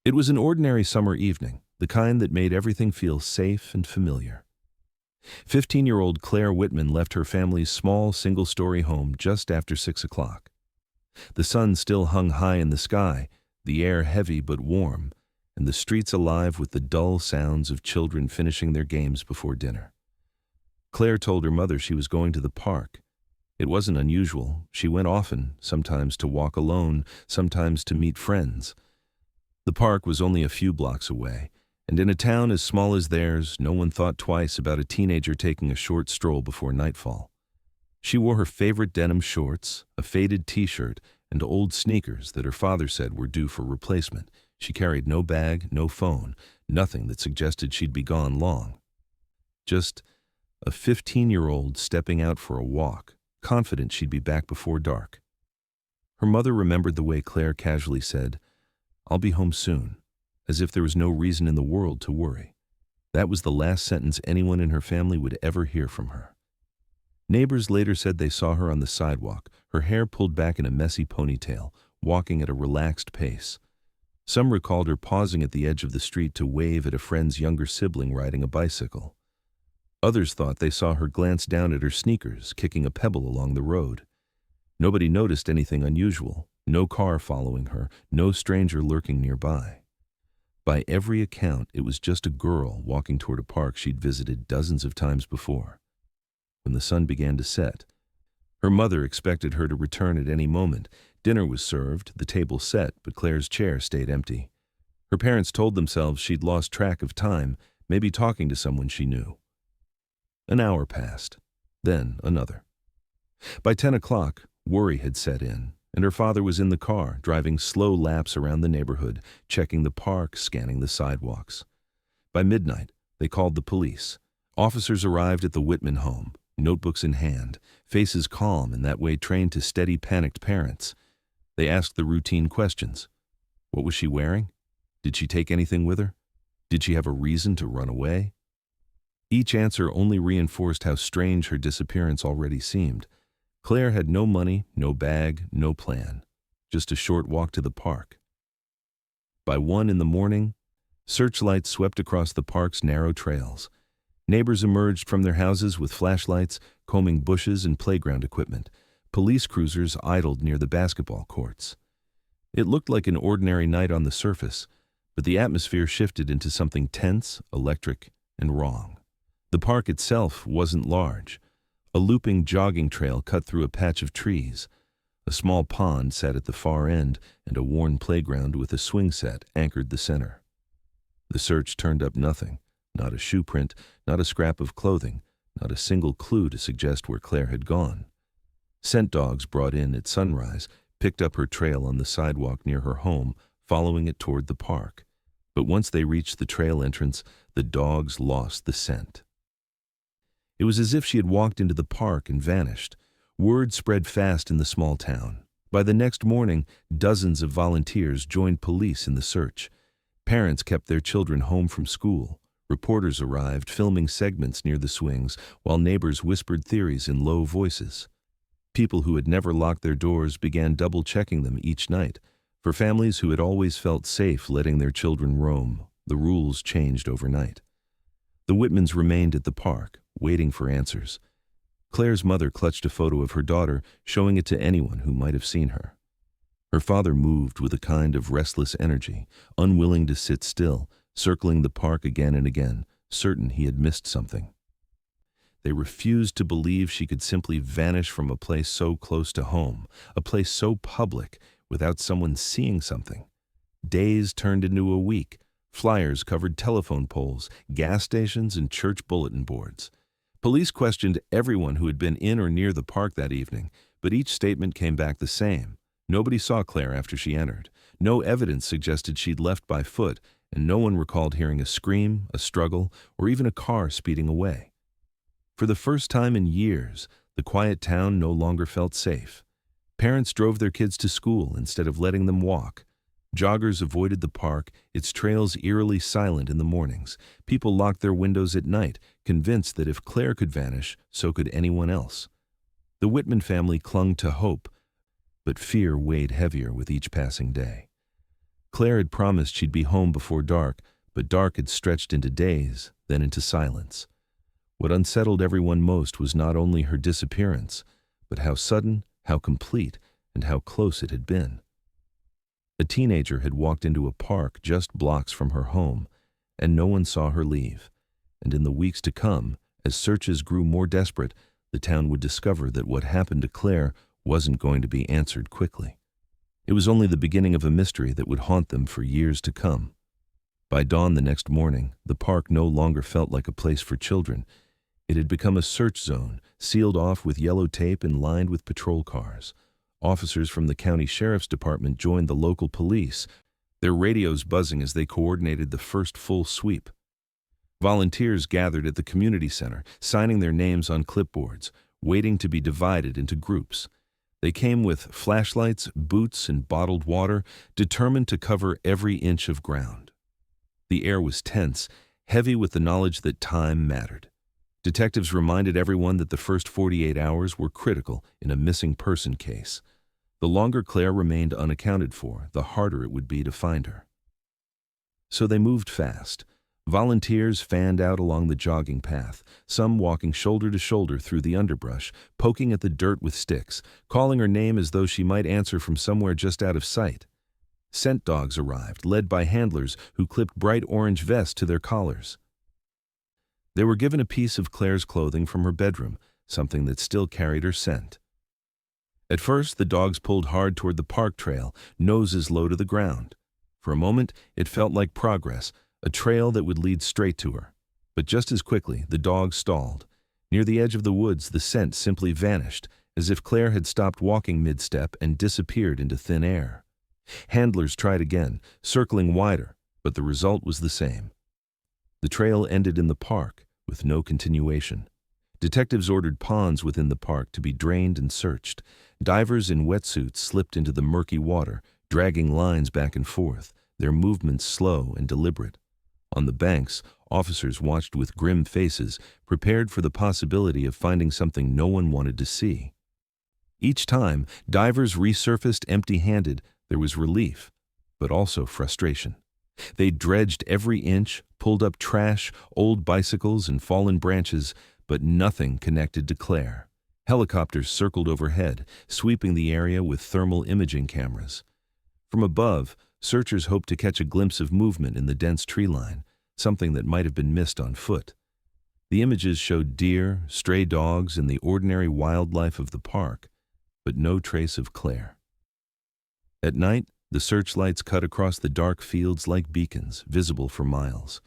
It was an ordinary summer evening, the kind that made everything feel safe and familiar. 15-year-old Claire Whitman left her family's small single-story home just after 6 o'clock. The sun still hung high in the sky, the air heavy but warm, and the streets alive with the dull sounds of children finishing their games before dinner. Claire told her mother she was going to the park. It wasn't unusual. She went often, sometimes to walk alone, sometimes to meet friends. The park was only a few blocks away, and in a town as small as theirs, no one thought twice about a teenager taking a short stroll before nightfall. She wore her favorite denim shorts, a faded t-shirt, and old sneakers that her father said were due for replacement. She carried no bag, no phone, nothing that suggested she'd be gone long. Just a 15-year-old stepping out for a walk, confident she'd be back before dark. Her mother remembered the way Claire casually said, "I'll be home soon," as if there was no reason in the world to worry. That was the last sentence anyone in her family would ever hear from her. Neighbors later said they saw her on the sidewalk, her hair pulled back in a messy ponytail, walking at a relaxed pace. Some recalled her pausing at the edge of the street to wave at a friend's younger sibling riding a bicycle. Others thought they saw her glance down at her sneakers, kicking a pebble along the road. Nobody noticed anything unusual, no car following her, no stranger lurking nearby. By every account, it was just a girl walking toward a park she'd visited dozens of times before. When the sun began to set, her mother expected her to return at any moment. Dinner was served, the table set, but Claire's chair stayed empty. Her parents told themselves she'd lost track of time, maybe talking to someone she knew. An hour passed, then another. By 10 o'clock, worry had set in, and her father was in the car, driving slow laps around the neighborhood, checking the park, scanning the sidewalks. By midnight, they called the police. Officers arrived at the Whitman home, notebooks in hand, faces calm and that way trained to steady panicked parents. They asked the routine questions. What was she wearing? Did she take anything with her? Did she have a reason to run away? Each answer only reinforced how strange her disappearance already seemed. Claire had no money, no bag, no plan, just a short walk to the park. By 1 in the morning, searchlights swept across the park's narrow trails. Neighbors emerged from their houses with flashlights, combing bushes and playground equipment. Police cruisers idled near the basketball courts. It looked like an ordinary night on the surface, but the atmosphere shifted into something tense, electric, and wrong. The park itself wasn't large. A looping jogging trail cut through a patch of trees. A small pond sat at the far end, and a worn playground with a swing set anchored the center. The search turned up nothing. Not a shoe print, not a scrap of clothing, not a single clue to suggest where Claire had gone. Scent dogs brought in at sunrise picked up her trail on the sidewalk near her home, following it toward the park. But once they reached the trail entrance, the dogs lost the scent. It was as if she had walked into the park and vanished. Word spread fast in the small town. By the next morning, dozens of volunteers joined police in the search. Parents kept their children home from school. Reporters arrived, filming segments near the swings, while neighbors whispered theories in low voices. People who had never locked their doors began double-checking them each night. For families who had always felt safe letting their children roam, the rules changed overnight. The Whitmans remained at the park, waiting for answers. Claire's mother clutched a photo of her daughter, showing it to anyone who might have seen her. Her father moved with a kind of restless energy, unwilling to sit still, circling the park again and again, certain he had missed something. They refused to believe she could simply vanish from a place so close to home, a place so public, without someone seeing something. Days turned into a week. Flyers covered telephone poles, gas stations, and church bulletin boards. Police questioned everyone who had been in or near the park that evening, but each statement came back the same. Nobody saw Claire after she entered. No evidence suggested she'd left by foot, and no one recalled hearing a scream, a struggle, or even a car speeding away. For the first time in years, the quiet town no longer felt safe. Parents drove their kids to school instead of letting them walk. Joggers avoided the park, its trails eerily silent in the mornings. People locked their windows at night, convinced that if Claire could vanish, so could anyone else. The Whitman family clung to hope, but fear weighed heavier with each passing day. Claire had promised she'd be home before dark, but dark had stretched into days, then into silence. What unsettled everyone most was not only her disappearance, but how sudden, how complete, and how close it had been. A teenager had walked into a park just blocks from her home, and no one saw her leave. And in the weeks to come, as searches grew more desperate, the town would discover that what happened to Claire wasn't going to be answered quickly. It was only the beginning of a mystery that would haunt them for years to come. By dawn the next morning, the park no longer felt like a place for children. It had become a search zone, sealed off with yellow tape and lined with patrol cars. Officers from the county sheriff's department joined the local police, their radios buzzing as they coordinated the first full sweep. Volunteers gathered at the community center, signing their names on clipboards, waiting to be divided into groups. They came with flashlights, boots, and bottled water, determined to cover every inch of ground. The air was tense, heavy with the knowledge that time mattered. Detectives reminded everyone that the first 48 hours were critical in a missing person case. The longer Claire remained unaccounted for, the harder it would be to find her. So they moved fast. Volunteers fanned out along the jogging path, some walking shoulder to shoulder through the underbrush, poking at the dirt with sticks, calling her name as though she might answer from somewhere just out of sight. Scent dogs arrived, led by handlers who clipped bright orange vests to their collars. They were given a piece of Claire's clothing from her bedroom, something that still carried her scent. At first, the dogs pulled hard toward the park trail, noses low to the ground. For a moment, it felt like progress, a trail that would lead straight to her. But just as quickly, the dogs stalled. Near the edge of the woods, the scent simply vanished, as if Claire had stopped walking mid-step and disappeared into thin air. Handlers tried again, circling wider, but the result was the same. The trail ended in the park, with no continuation. Detectives ordered ponds within the park to be drained and searched. Divers in wetsuits slipped into the murky water, dragging lines back and forth, their movements slow and deliberate. On the banks, officers watched with grim faces, prepared for the possibility of finding something no one wanted to see. Each time, divers resurfaced empty-handed, there was relief, but also frustration. They dredged every inch, pulled up trash, old bicycles, and fallen branches, but nothing connected to Claire. Helicopters circled overhead, sweeping the area with thermal imaging cameras. From above, searchers hoped to catch a glimpse of movement in the dense tree line, something that might have been missed on foot. The images showed deer, stray dogs, and the ordinary wildlife of the park, but no trace of Claire. At night, the searchlights cut across the dark fields like beacons, visible for miles.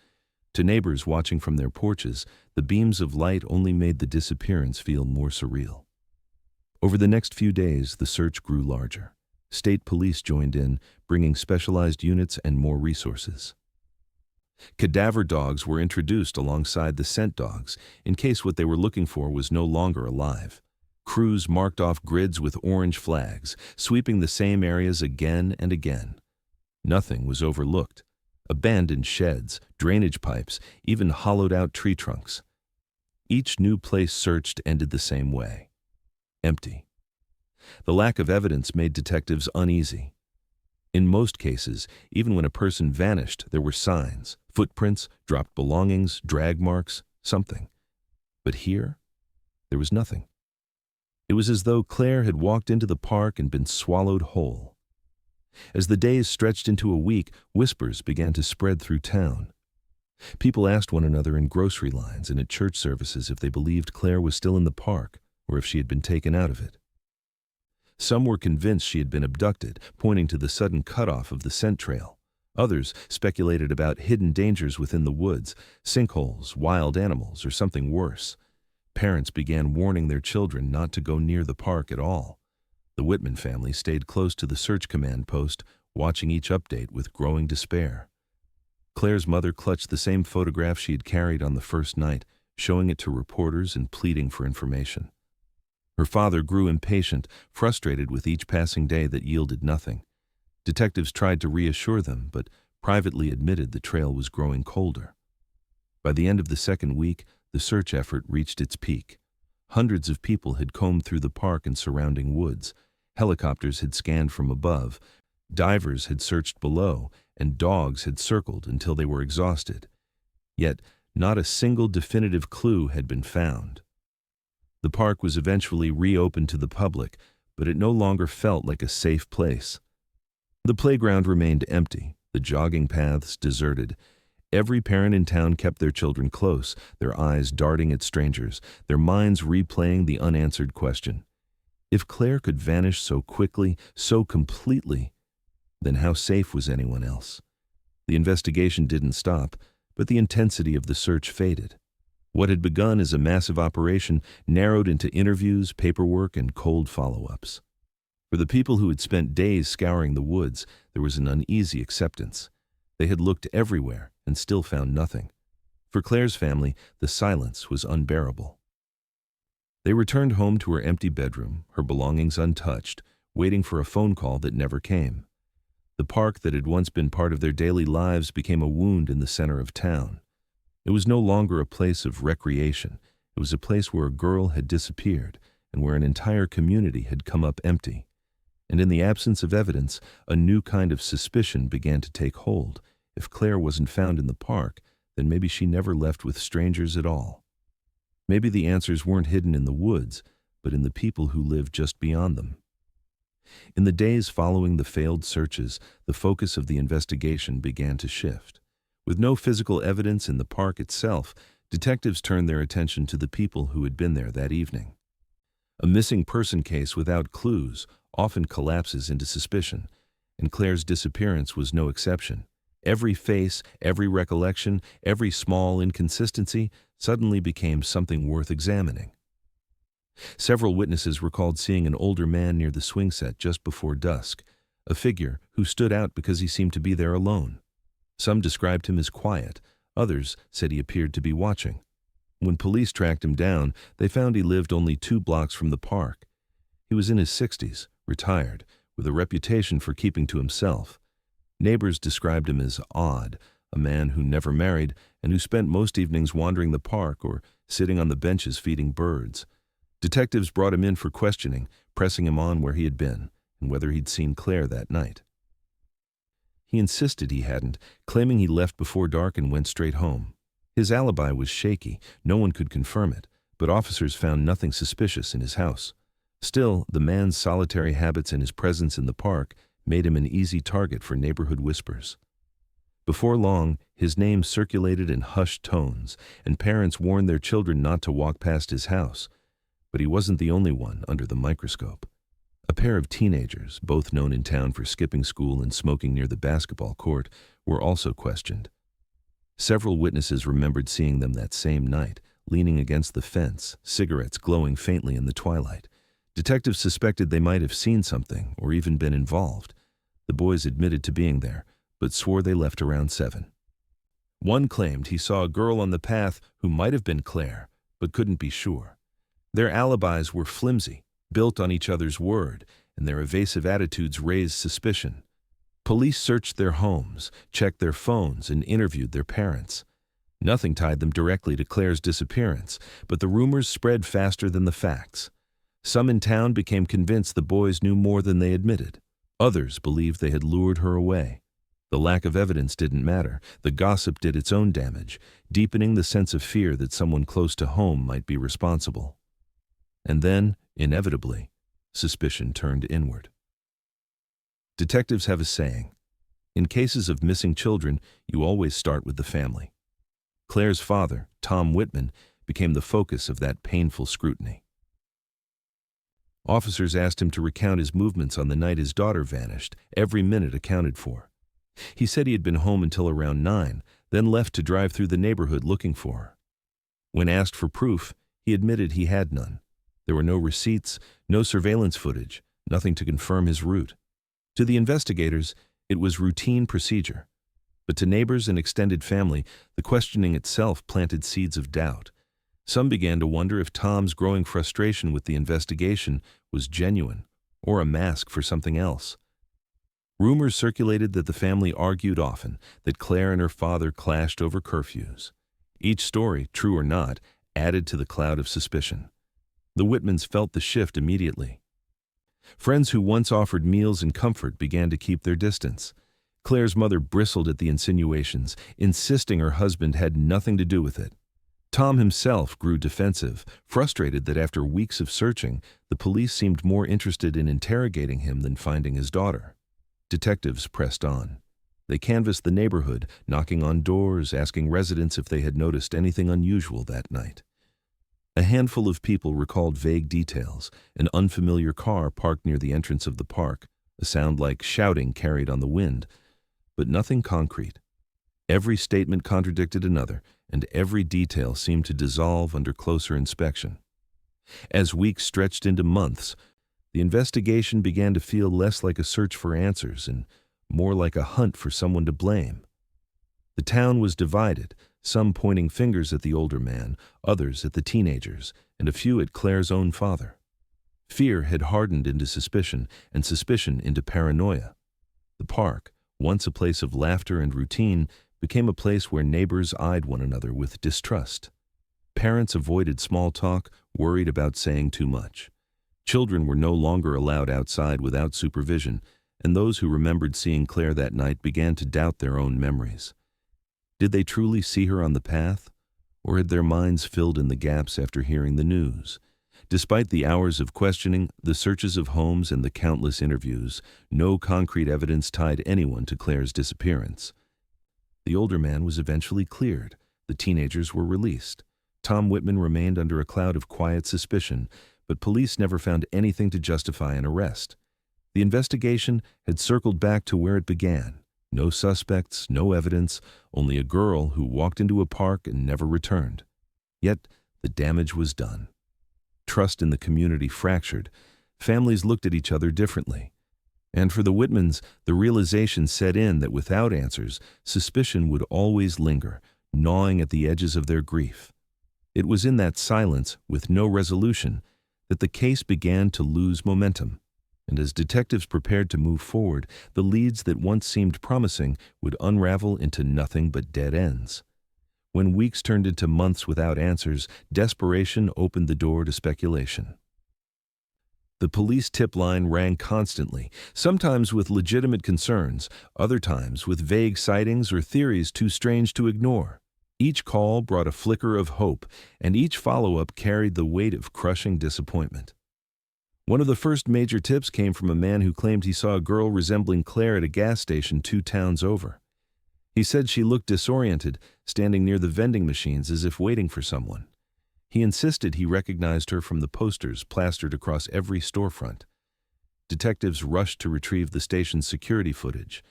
To neighbors watching from their porches, the beams of light only made the disappearance feel more surreal. Over the next few days, the search grew larger. State police joined in, bringing specialized units and more resources. Cadaver dogs were introduced alongside the scent dogs, in case what they were looking for was no longer alive. Crews marked off grids with orange flags, sweeping the same areas again and again. Nothing was overlooked. Abandoned sheds, drainage pipes, even hollowed-out tree trunks. Each new place searched ended the same way. Empty. The lack of evidence made detectives uneasy. In most cases, even when a person vanished, there were signs, footprints, dropped belongings, drag marks, something. But here, there was nothing. It was as though Claire had walked into the park and been swallowed whole. As the days stretched into a week, whispers began to spread through town. People asked one another in grocery lines and at church services if they believed Claire was still in the park or if she had been taken out of it. Some were convinced she had been abducted, pointing to the sudden cutoff of the scent trail. Others speculated about hidden dangers within the woods, sinkholes, wild animals, or something worse. Parents began warning their children not to go near the park at all. The Whitman family stayed close to the search command post, watching each update with growing despair. Claire's mother clutched the same photograph she had carried on the first night, showing it to reporters and pleading for information. Her father grew impatient, frustrated with each passing day that yielded nothing. Detectives tried to reassure them, but privately admitted the trail was growing colder. By the end of the second week, the search effort reached its peak. Hundreds of people had combed through the park and surrounding woods. Helicopters had scanned from above. Divers had searched below, and dogs had circled until they were exhausted. Yet, not a single definitive clue had been found. The park was eventually reopened to the public, but it no longer felt like a safe place. The playground remained empty, the jogging paths deserted. Every parent in town kept their children close, their eyes darting at strangers, their minds replaying the unanswered question. If Claire could vanish so quickly, so completely, then how safe was anyone else? The investigation didn't stop, but the intensity of the search faded. What had begun as a massive operation narrowed into interviews, paperwork, and cold follow-ups. For the people who had spent days scouring the woods, there was an uneasy acceptance. They had looked everywhere and still found nothing. For Claire's family, the silence was unbearable. They returned home to her empty bedroom, her belongings untouched, waiting for a phone call that never came. The park that had once been part of their daily lives became a wound in the center of town. It was no longer a place of recreation. It was a place where a girl had disappeared and where an entire community had come up empty. And in the absence of evidence, a new kind of suspicion began to take hold. If Claire wasn't found in the park, then maybe she never left with strangers at all. Maybe the answers weren't hidden in the woods, but in the people who lived just beyond them. In the days following the failed searches, the focus of the investigation began to shift. With no physical evidence in the park itself, detectives turned their attention to the people who had been there that evening. A missing person case without clues often collapses into suspicion, and Claire's disappearance was no exception. Every face, every recollection, every small inconsistency suddenly became something worth examining. Several witnesses recalled seeing an older man near the swing set just before dusk, a figure who stood out because he seemed to be there alone. Some described him as quiet, others said he appeared to be watching. When police tracked him down, they found he lived only 2 blocks from the park. He was in his 60s, retired, with a reputation for keeping to himself. Neighbors described him as odd, a man who never married and who spent most evenings wandering the park or sitting on the benches feeding birds. Detectives brought him in for questioning, pressing him on where he had been and whether he'd seen Claire that night. He insisted he hadn't, claiming he left before dark and went straight home. His alibi was shaky, no one could confirm it, but officers found nothing suspicious in his house. Still, the man's solitary habits and his presence in the park made him an easy target for neighborhood whispers. Before long, his name circulated in hushed tones, and parents warned their children not to walk past his house. But he wasn't the only one under the microscope. A pair of teenagers, both known in town for skipping school and smoking near the basketball court, were also questioned. Several witnesses remembered seeing them that same night, leaning against the fence, cigarettes glowing faintly in the twilight. Detectives suspected they might have seen something or even been involved. The boys admitted to being there, but swore they left around 7. One claimed he saw a girl on the path who might have been Claire, but couldn't be sure. Their alibis were flimsy, built on each other's word, and their evasive attitudes raised suspicion. Police searched their homes, checked their phones, and interviewed their parents. Nothing tied them directly to Claire's disappearance, but the rumors spread faster than the facts. Some in town became convinced the boys knew more than they admitted. Others believed they had lured her away. The lack of evidence didn't matter. The gossip did its own damage, deepening the sense of fear that someone close to home might be responsible. And then, inevitably, suspicion turned inward. Detectives have a saying: in cases of missing children, you always start with the family. Claire's father, Tom Whitman, became the focus of that painful scrutiny. Officers asked him to recount his movements on the night his daughter vanished, every minute accounted for. He said he had been home until around 9, then left to drive through the neighborhood looking for her. When asked for proof, he admitted he had none. There were no receipts, no surveillance footage, nothing to confirm his route. To the investigators, it was routine procedure. But to neighbors and extended family, the questioning itself planted seeds of doubt. Some began to wonder if Tom's growing frustration with the investigation was genuine or a mask for something else. Rumors circulated that the family argued often, that Claire and her father clashed over curfews. Each story, true or not, added to the cloud of suspicion. The Whitmans felt the shift immediately. Friends who once offered meals and comfort began to keep their distance. Claire's mother bristled at the insinuations, insisting her husband had nothing to do with it. Tom himself grew defensive, frustrated that after weeks of searching, the police seemed more interested in interrogating him than finding his daughter. Detectives pressed on. They canvassed the neighborhood, knocking on doors, asking residents if they had noticed anything unusual that night. A handful of people recalled vague details: an unfamiliar car parked near the entrance of the park, a sound like shouting carried on the wind, but nothing concrete. Every statement contradicted another, and every detail seemed to dissolve under closer inspection. As weeks stretched into months, the investigation began to feel less like a search for answers and more like a hunt for someone to blame. The town was divided, some pointing fingers at the older man, others at the teenagers, and a few at Claire's own father. Fear had hardened into suspicion, and suspicion into paranoia. The park, once a place of laughter and routine, became a place where neighbors eyed one another with distrust. Parents avoided small talk, worried about saying too much. Children were no longer allowed outside without supervision, and those who remembered seeing Claire that night began to doubt their own memories. Did they truly see her on the path, or had their minds filled in the gaps after hearing the news? Despite the hours of questioning, the searches of homes, and the countless interviews, no concrete evidence tied anyone to Claire's disappearance. The older man was eventually cleared. The teenagers were released. Tom Whitman remained under a cloud of quiet suspicion, but police never found anything to justify an arrest. The investigation had circled back to where it began. No suspects, no evidence, only a girl who walked into a park and never returned. Yet the damage was done. Trust in the community fractured. Families looked at each other differently. And for the Whitmans, the realization set in that without answers, suspicion would always linger, gnawing at the edges of their grief. It was in that silence, with no resolution, that the case began to lose momentum. And as detectives prepared to move forward, the leads that once seemed promising would unravel into nothing but dead ends. When weeks turned into months without answers, desperation opened the door to speculation. The police tip line rang constantly, sometimes with legitimate concerns, other times with vague sightings or theories too strange to ignore. Each call brought a flicker of hope, and each follow-up carried the weight of crushing disappointment. One of the first major tips came from a man who claimed he saw a girl resembling Claire at a gas station 2 towns over. He said she looked disoriented, standing near the vending machines as if waiting for someone. He insisted he recognized her from the posters plastered across every storefront. Detectives rushed to retrieve the station's security footage.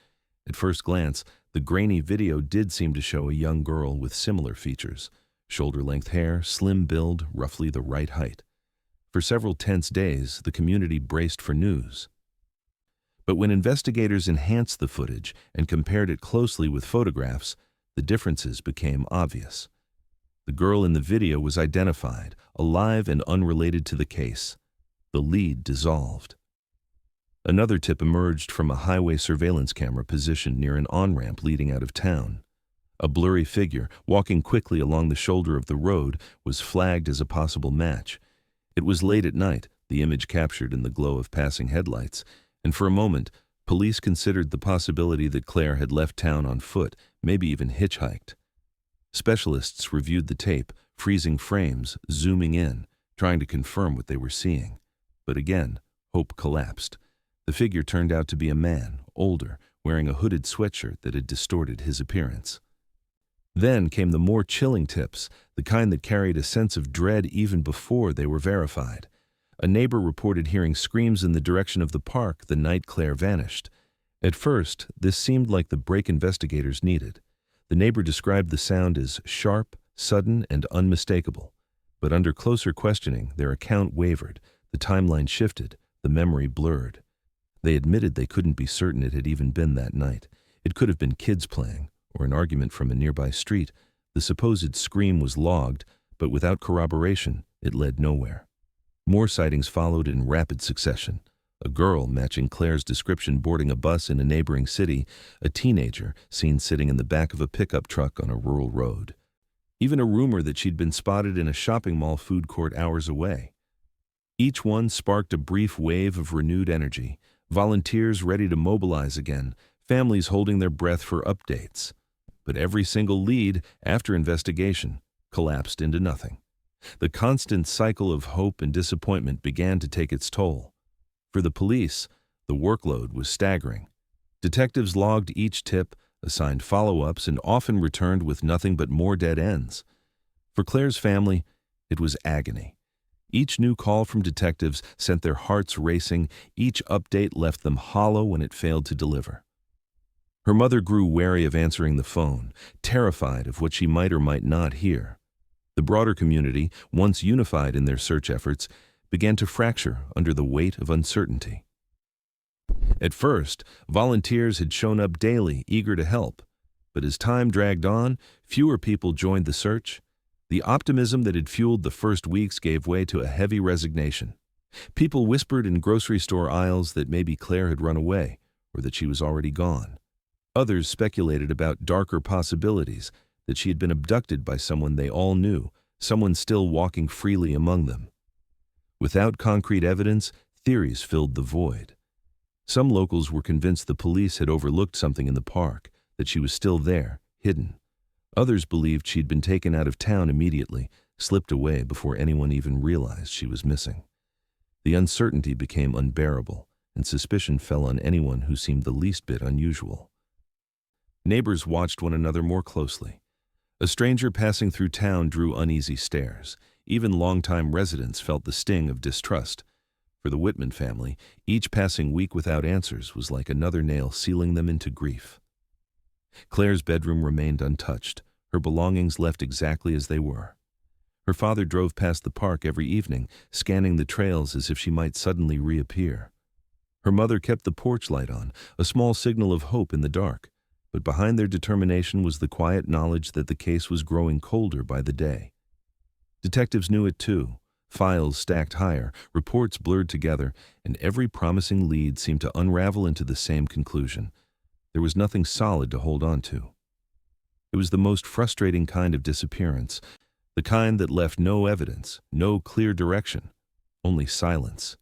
At first glance, the grainy video did seem to show a young girl with similar features: shoulder-length hair, slim build, roughly the right height. For several tense days, the community braced for news. But when investigators enhanced the footage and compared it closely with photographs, the differences became obvious. The girl in the video was identified, alive and unrelated to the case. The lead dissolved. Another tip emerged from a highway surveillance camera positioned near an on-ramp leading out of town. A blurry figure, walking quickly along the shoulder of the road, was flagged as a possible match. It was late at night, the image captured in the glow of passing headlights, and for a moment, police considered the possibility that Claire had left town on foot, maybe even hitchhiked. Specialists reviewed the tape, freezing frames, zooming in, trying to confirm what they were seeing. But again, hope collapsed. The figure turned out to be a man, older, wearing a hooded sweatshirt that had distorted his appearance. Then came the more chilling tips, the kind that carried a sense of dread even before they were verified. A neighbor reported hearing screams in the direction of the park the night Claire vanished. At first, this seemed like the break investigators needed. The neighbor described the sound as sharp, sudden, and unmistakable. But under closer questioning, their account wavered, the timeline shifted, the memory blurred. They admitted they couldn't be certain it had even been that night. It could have been kids playing, or an argument from a nearby street. The supposed scream was logged, but without corroboration, it led nowhere. More sightings followed in rapid succession. A girl matching Claire's description boarding a bus in a neighboring city, a teenager seen sitting in the back of a pickup truck on a rural road. Even a rumor that she'd been spotted in a shopping mall food court hours away. Each one sparked a brief wave of renewed energy, volunteers ready to mobilize again, families holding their breath for updates. But every single lead, after investigation, collapsed into nothing. The constant cycle of hope and disappointment began to take its toll. For the police, the workload was staggering. Detectives logged each tip, assigned follow-ups, and often returned with nothing but more dead ends. For Claire's family, it was agony. Each new call from detectives sent their hearts racing, each update left them hollow when it failed to deliver. Her mother grew wary of answering the phone, terrified of what she might or might not hear. The broader community, once unified in their search efforts, began to fracture under the weight of uncertainty. At first, volunteers had shown up daily, eager to help. But as time dragged on, fewer people joined the search. The optimism that had fueled the first weeks gave way to a heavy resignation. People whispered in grocery store aisles that maybe Claire had run away, or that she was already gone. Others speculated about darker possibilities, that she had been abducted by someone they all knew, someone still walking freely among them. Without concrete evidence, theories filled the void. Some locals were convinced the police had overlooked something in the park, that she was still there, hidden. Others believed she'd been taken out of town immediately, slipped away before anyone even realized she was missing. The uncertainty became unbearable, and suspicion fell on anyone who seemed the least bit unusual. Neighbors watched one another more closely. A stranger passing through town drew uneasy stares. Even longtime residents felt the sting of distrust. For the Whitman family, each passing week without answers was like another nail sealing them into grief. Claire's bedroom remained untouched, her belongings left exactly as they were. Her father drove past the park every evening, scanning the trails as if she might suddenly reappear. Her mother kept the porch light on, a small signal of hope in the dark. But behind their determination was the quiet knowledge that the case was growing colder by the day. Detectives knew it too. Files stacked higher, reports blurred together, and every promising lead seemed to unravel into the same conclusion. There was nothing solid to hold on to. It was the most frustrating kind of disappearance, the kind that left no evidence, no clear direction, only silence.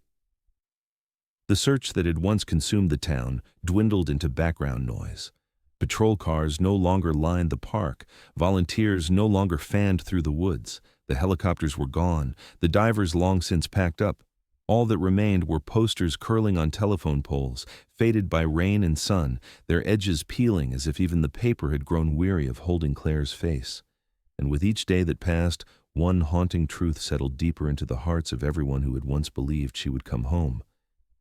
The search that had once consumed the town dwindled into background noise. Patrol cars no longer lined the park, volunteers no longer fanned through the woods, the helicopters were gone, the divers long since packed up. All that remained were posters curling on telephone poles, faded by rain and sun, their edges peeling as if even the paper had grown weary of holding Claire's face. And with each day that passed, one haunting truth settled deeper into the hearts of everyone who had once believed she would come home.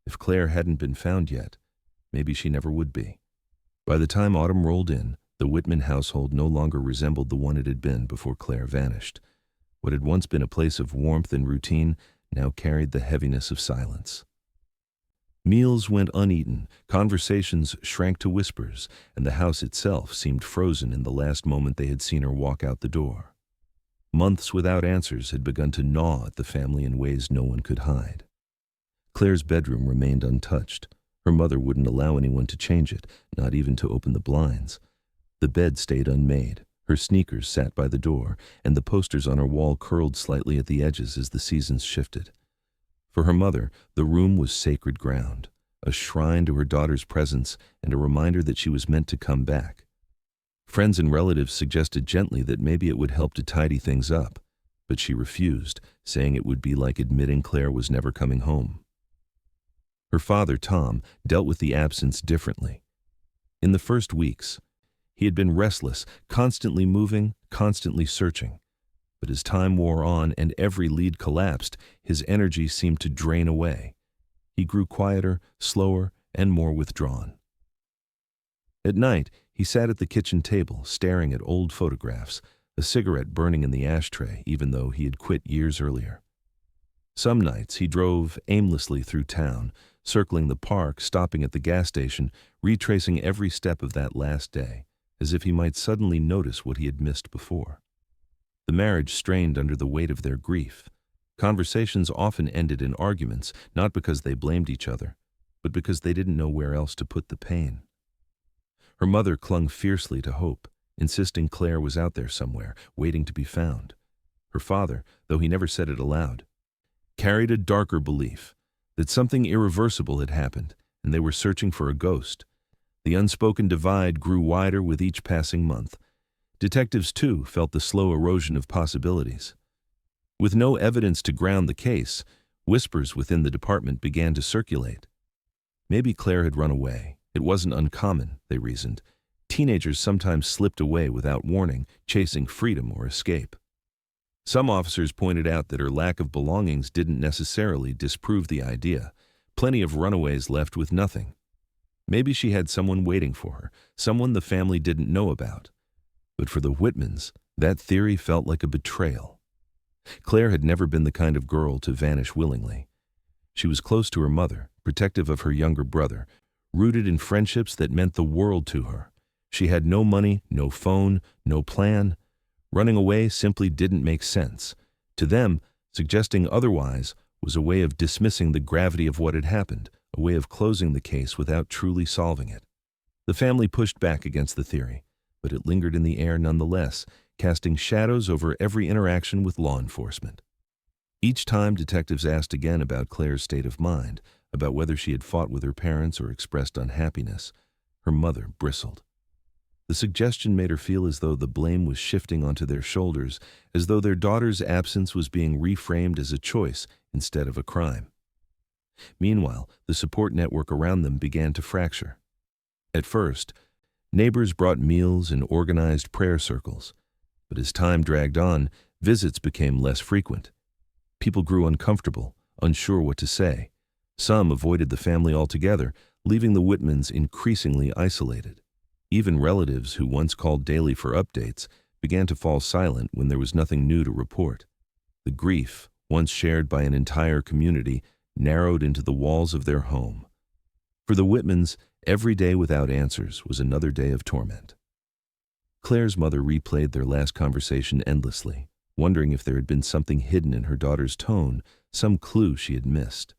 If Claire hadn't been found yet, maybe she never would be. By the time autumn rolled in, the Whitman household no longer resembled the one it had been before Claire vanished. What had once been a place of warmth and routine now carried the heaviness of silence. Meals went uneaten, conversations shrank to whispers, and the house itself seemed frozen in the last moment they had seen her walk out the door. Months without answers had begun to gnaw at the family in ways no one could hide. Claire's bedroom remained untouched. Her mother wouldn't allow anyone to change it, not even to open the blinds. The bed stayed unmade. Her sneakers sat by the door, and the posters on her wall curled slightly at the edges as the seasons shifted. For her mother, the room was sacred ground, a shrine to her daughter's presence and a reminder that she was meant to come back. Friends and relatives suggested gently that maybe it would help to tidy things up, but she refused, saying it would be like admitting Claire was never coming home. Her father, Tom, dealt with the absence differently. In the first weeks, he had been restless, constantly moving, constantly searching. But as time wore on and every lead collapsed, his energy seemed to drain away. He grew quieter, slower, and more withdrawn. At night, he sat at the kitchen table, staring at old photographs, a cigarette burning in the ashtray, even though he had quit years earlier. Some nights he drove aimlessly through town, circling the park, stopping at the gas station, retracing every step of that last day, as if he might suddenly notice what he had missed before. The marriage strained under the weight of their grief. Conversations often ended in arguments, not because they blamed each other, but because they didn't know where else to put the pain. Her mother clung fiercely to hope, insisting Claire was out there somewhere, waiting to be found. Her father, though he never said it aloud, carried a darker belief that something irreversible had happened, and they were searching for a ghost. The unspoken divide grew wider with each passing month. Detectives, too, felt the slow erosion of possibilities. With no evidence to ground the case, whispers within the department began to circulate. Maybe Claire had run away. It wasn't uncommon, they reasoned. Teenagers sometimes slipped away without warning, chasing freedom or escape. Some officers pointed out that her lack of belongings didn't necessarily disprove the idea. Plenty of runaways left with nothing. Maybe she had someone waiting for her, someone the family didn't know about. But for the Whitmans, that theory felt like a betrayal. Claire had never been the kind of girl to vanish willingly. She was close to her mother, protective of her younger brother, rooted in friendships that meant the world to her. She had no money, no phone, no plan. Running away simply didn't make sense. To them, suggesting otherwise was a way of dismissing the gravity of what had happened, a way of closing the case without truly solving it. The family pushed back against the theory, but it lingered in the air nonetheless, casting shadows over every interaction with law enforcement. Each time detectives asked again about Claire's state of mind, about whether she had fought with her parents or expressed unhappiness, her mother bristled. The suggestion made her feel as though the blame was shifting onto their shoulders, as though their daughter's absence was being reframed as a choice instead of a crime. Meanwhile, the support network around them began to fracture. At first, neighbors brought meals and organized prayer circles, but as time dragged on, visits became less frequent. People grew uncomfortable, unsure what to say. Some avoided the family altogether, leaving the Whitmans increasingly isolated. Even relatives who once called daily for updates began to fall silent when there was nothing new to report. The grief, once shared by an entire community, narrowed into the walls of their home. For the Whitmans, every day without answers was another day of torment. Claire's mother replayed their last conversation endlessly, wondering if there had been something hidden in her daughter's tone, some clue she had missed.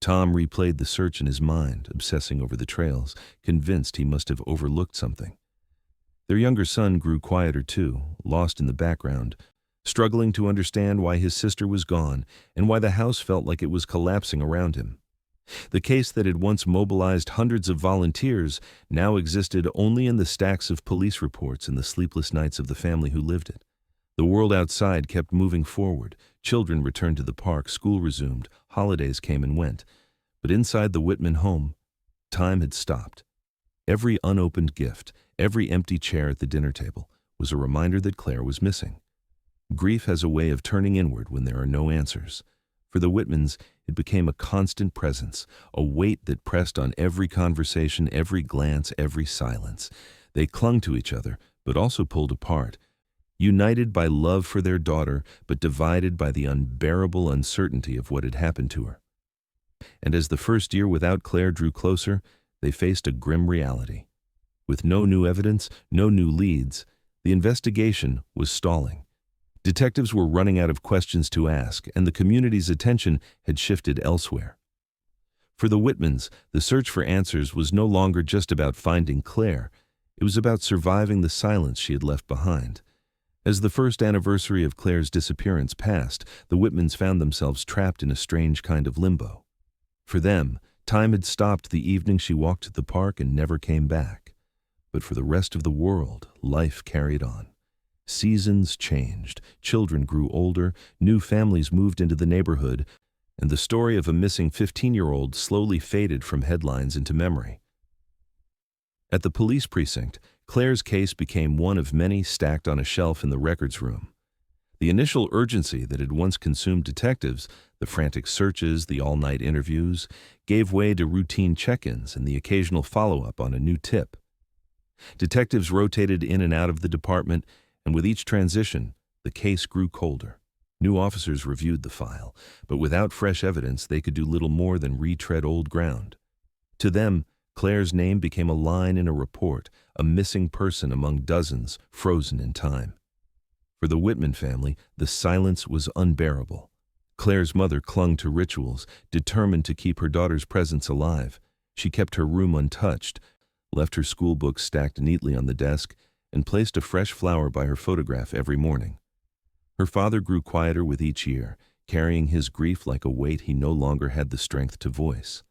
Tom replayed the search in his mind, obsessing over the trails, convinced he must have overlooked something. Their younger son grew quieter too, lost in the background, struggling to understand why his sister was gone and why the house felt like it was collapsing around him. The case that had once mobilized hundreds of volunteers now existed only in the stacks of police reports and the sleepless nights of the family who lived it. The world outside kept moving forward. Children returned to the park, school resumed, holidays came and went. But inside the Whitman home, time had stopped. Every unopened gift, every empty chair at the dinner table was a reminder that Claire was missing. Grief has a way of turning inward when there are no answers. For the Whitmans, it became a constant presence, a weight that pressed on every conversation, every glance, every silence. They clung to each other, but also pulled apart, united by love for their daughter, but divided by the unbearable uncertainty of what had happened to her. And as the first year without Claire drew closer, they faced a grim reality. With no new evidence, no new leads, the investigation was stalling. Detectives were running out of questions to ask, and the community's attention had shifted elsewhere. For the Whitmans, the search for answers was no longer just about finding Claire. It was about surviving the silence she had left behind. As the first anniversary of Claire's disappearance passed, the Whitmans found themselves trapped in a strange kind of limbo. For them, time had stopped the evening she walked to the park and never came back. But for the rest of the world, life carried on. Seasons changed, children grew older, new families moved into the neighborhood, and the story of a missing 15-year-old slowly faded from headlines into memory. At the police precinct, Claire's case became one of many stacked on a shelf in the records room. The initial urgency that had once consumed detectives, the frantic searches, the all-night interviews, gave way to routine check-ins and the occasional follow-up on a new tip. Detectives rotated in and out of the department, and with each transition, the case grew colder. New officers reviewed the file, but without fresh evidence, they could do little more than retread old ground. To them, Claire's name became a line in a report, a missing person among dozens frozen in time. For the Whitman family, the silence was unbearable. Claire's mother clung to rituals, determined to keep her daughter's presence alive. She kept her room untouched, left her school books stacked neatly on the desk, and placed a fresh flower by her photograph every morning. Her father grew quieter with each year, carrying his grief like a weight he no longer had the strength to voice.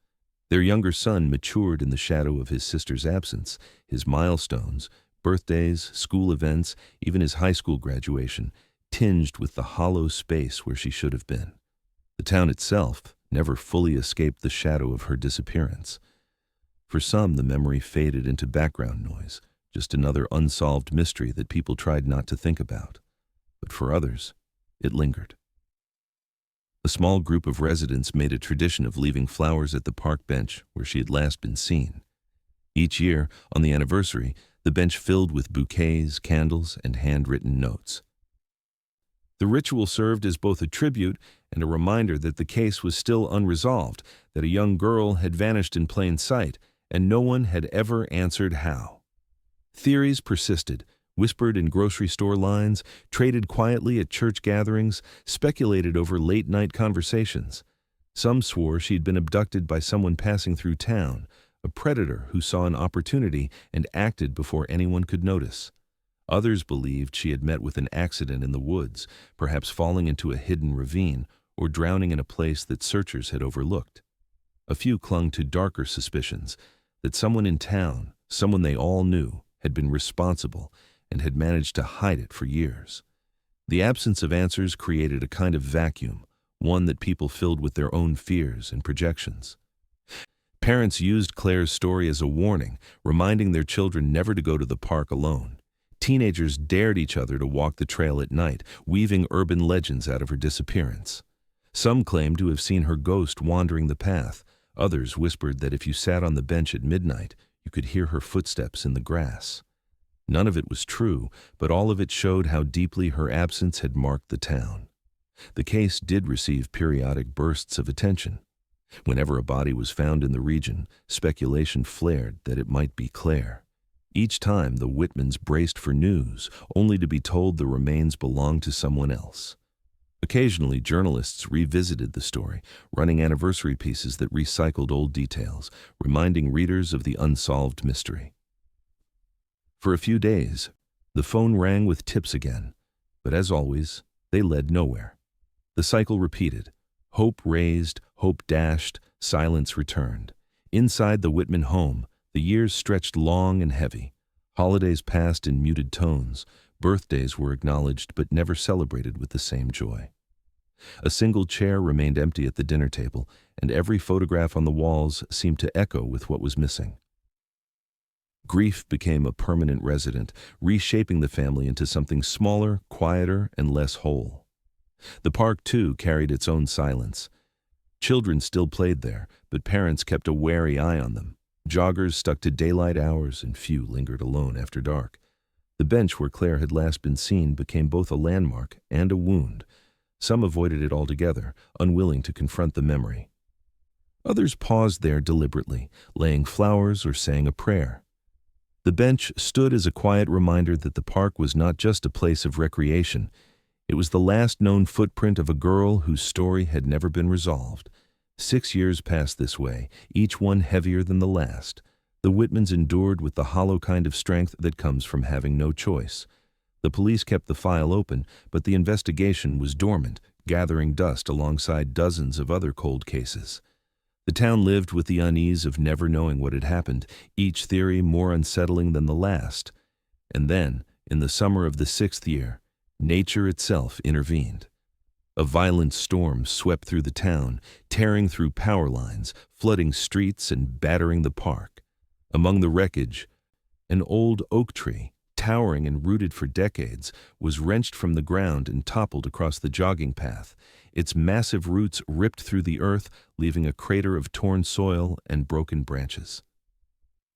Their younger son matured in the shadow of his sister's absence. His milestones, birthdays, school events, even his high school graduation, tinged with the hollow space where she should have been. The town itself never fully escaped the shadow of her disappearance. For some, the memory faded into background noise, just another unsolved mystery that people tried not to think about. But for others, it lingered. A small group of residents made a tradition of leaving flowers at the park bench where she had last been seen. Each year, on the anniversary, the bench filled with bouquets, candles, and handwritten notes. The ritual served as both a tribute and a reminder that the case was still unresolved, that a young girl had vanished in plain sight, and no one had ever answered how. Theories persisted, whispered in grocery store lines, traded quietly at church gatherings, speculated over late-night conversations. Some swore she'd been abducted by someone passing through town, a predator who saw an opportunity and acted before anyone could notice. Others believed she had met with an accident in the woods, perhaps falling into a hidden ravine or drowning in a place that searchers had overlooked. A few clung to darker suspicions that someone in town, someone they all knew, had been responsible and had managed to hide it for years. The absence of answers created a kind of vacuum, one that people filled with their own fears and projections. Parents used Claire's story as a warning, reminding their children never to go to the park alone. Teenagers dared each other to walk the trail at night, weaving urban legends out of her disappearance. Some claimed to have seen her ghost wandering the path. Others whispered that if you sat on the bench at midnight, you could hear her footsteps in the grass. None of it was true, but all of it showed how deeply her absence had marked the town. The case did receive periodic bursts of attention. Whenever a body was found in the region, speculation flared that it might be Claire. Each time, the Whitmans braced for news, only to be told the remains belonged to someone else. Occasionally, journalists revisited the story, running anniversary pieces that recycled old details, reminding readers of the unsolved mystery. For a few days, the phone rang with tips again, but as always, they led nowhere. The cycle repeated. Hope raised, hope dashed, silence returned. Inside the Whitman home, the years stretched long and heavy. Holidays passed in muted tones. Birthdays were acknowledged but never celebrated with the same joy. A single chair remained empty at the dinner table, and every photograph on the walls seemed to echo with what was missing. Grief became a permanent resident, reshaping the family into something smaller, quieter, and less whole. The park, too, carried its own silence. Children still played there, but parents kept a wary eye on them. Joggers stuck to daylight hours, and few lingered alone after dark. The bench where Claire had last been seen became both a landmark and a wound. Some avoided it altogether, unwilling to confront the memory. Others paused there deliberately, laying flowers or saying a prayer. The bench stood as a quiet reminder that the park was not just a place of recreation. It was the last known footprint of a girl whose story had never been resolved. 6 years passed this way, each one heavier than the last. The Whitmans endured with the hollow kind of strength that comes from having no choice. The police kept the file open, but the investigation was dormant, gathering dust alongside dozens of other cold cases. The town lived with the unease of never knowing what had happened, each theory more unsettling than the last. And then, in the summer of the 6th year, nature itself intervened. A violent storm swept through the town, tearing through power lines, flooding streets and battering the park. Among the wreckage, an old oak tree, towering and rooted for decades, was wrenched from the ground and toppled across the jogging path. Its massive roots ripped through the earth, leaving a crater of torn soil and broken branches.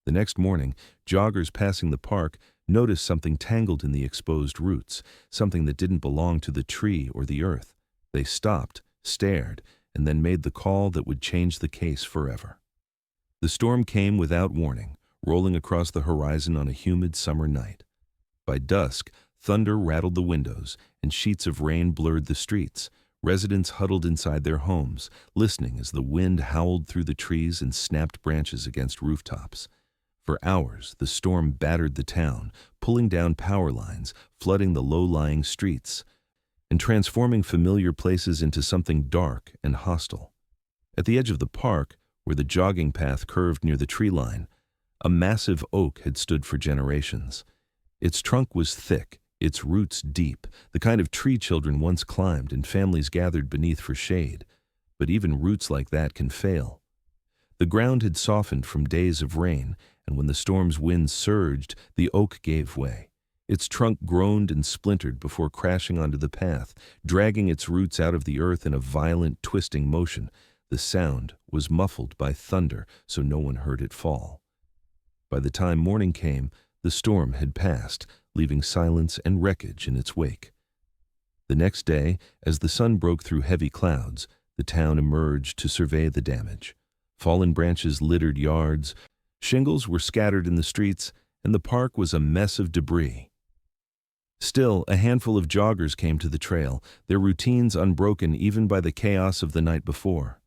The next morning, joggers passing the park noticed something tangled in the exposed roots, something that didn't belong to the tree or the earth. They stopped, stared, and then made the call that would change the case forever. The storm came without warning, rolling across the horizon on a humid summer night. By dusk, thunder rattled the windows, and sheets of rain blurred the streets. Residents huddled inside their homes, listening as the wind howled through the trees and snapped branches against rooftops. For hours, the storm battered the town, pulling down power lines, flooding the low-lying streets. and transforming familiar places into something dark and hostile. At the edge of the park, where the jogging path curved near the tree line, a massive oak had stood for generations. Its trunk was thick, its roots deep, the kind of tree children once climbed and families gathered beneath for shade. But even roots like that can fail. The ground had softened from days of rain, and when the storm's winds surged, the oak gave way. Its trunk groaned and splintered before crashing onto the path, dragging its roots out of the earth in a violent, twisting motion. The sound was muffled by thunder, so no one heard it fall. By the time morning came, the storm had passed, leaving silence and wreckage in its wake. The next day, as the sun broke through heavy clouds, the town emerged to survey the damage. Fallen branches littered yards, shingles were scattered in the streets, and the park was a mess of debris. Still, a handful of joggers came to the trail, their routines unbroken even by the chaos of the night before.